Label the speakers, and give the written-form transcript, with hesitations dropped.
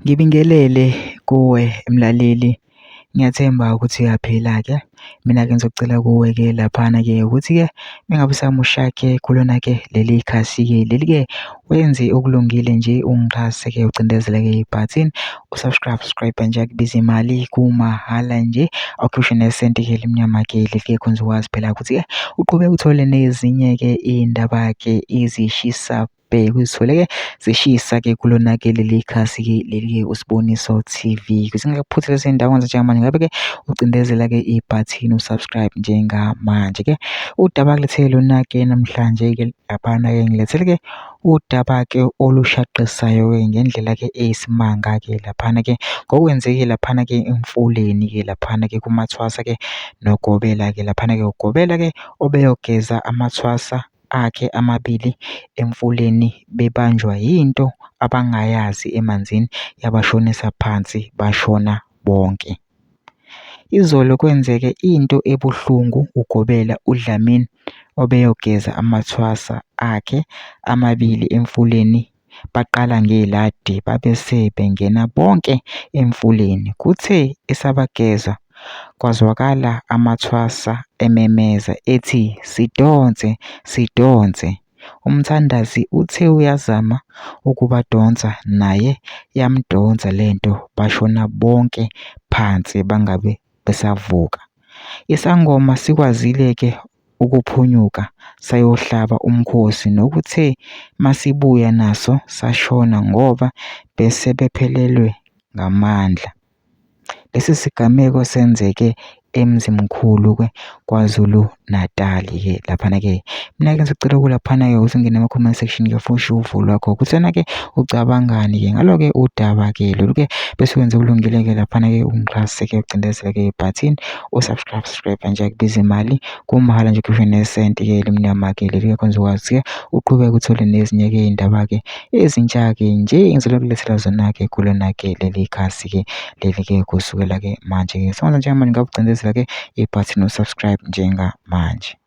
Speaker 1: Ngibingelele kuwe mlaleli, ngiyathemba ukuthi uyaphila-ke. Mina-ke ngizocela kuwe-ke laphana-ke ukuthi-ke mengabe usamusha-ke kulona-ke leli khasi-ke leli-ke wenze okulungile nje ungixhase-ke ucindezele-ke ibhathini usubscribe nje akubiza imali kumahhala nje awukhishwe nesenti-ke elimnyama-ke leli-ke khona uzokwazi phela ukuthi-ke uqhubeke uthole nezinye-ke iy'ndaba-ke ezishisa uzithole-ke zishisa-ke kulona-ke leli khasi-ke leli-ke uSiboniso TV. Kuze ngingakuphuthele sey'ndaweni njengamanje ngabe-ke ucindezela-ke ibhathini usubscribe njengamanje-ke. Udaba kulethele lona-ke namhlanje-ke laphana-ke ngilethele-ke udaba-ke olushaqisayo-ke ngendlela-ke eyisimanga-ke laphana-ke ngokwenzeke laphana-ke emfuleni-ke laphana-ke kumathwasa-ke noGobela-ke laphana-ke uGobela-ke obeyogeza amathwasa akhe amabili emfuleni bebanjwa yinto abangayazi emanzini yabashonisa phansi bashona bonke. Izolo kwenzeke into ebuhlungu uGobela uDlamini obeyogeza amathwasa akhe amabili emfuleni baqala ngeladi babese bengena bonke emfuleni. Kuthe esabageza kwazwakala amathwasa ememeza ethi sidonse sidonse. Umthandazi uthe uyazama ukubadonsa naye yamdonsa lento bashona bonke phansi bangabe besavuka. Isangoma sikwazile-ke ukuphunyuka sayohlaba umkhosi nokuthe masibuya naso sashona ngoba bese bephelelwe ngamandla. Lesi sigameko senzeke eMzimkhulu-ke KwaZulu Natali-ke laphana-ke. Mina-ke ngizocela kulaphana-ke ukuthi ungene ema-comment section-ke fushe uvo lwakho kuthena-ke ucabangani-ke ngalo-ke udaba-ke lolu-ke bese wenze okulungile-ke laphana-ke ungixhase-ke ucindezele-ke ibhathini usubscribe nje akubiza imali kumahhala nje ukhishwe nesenti-ke elimnyama-ke leli-ke khona uzokwazi-ke uqhubeke uthole nezinye-ke iy'ndaba-ke ezintsha-ke nje ngizobe kulethela zona-ke kulona-ke leli khasi-ke leli-ke kusukela-ke manje-ke njengamanje ngakucindezela-ke ibhathini usubscribe njengamanje.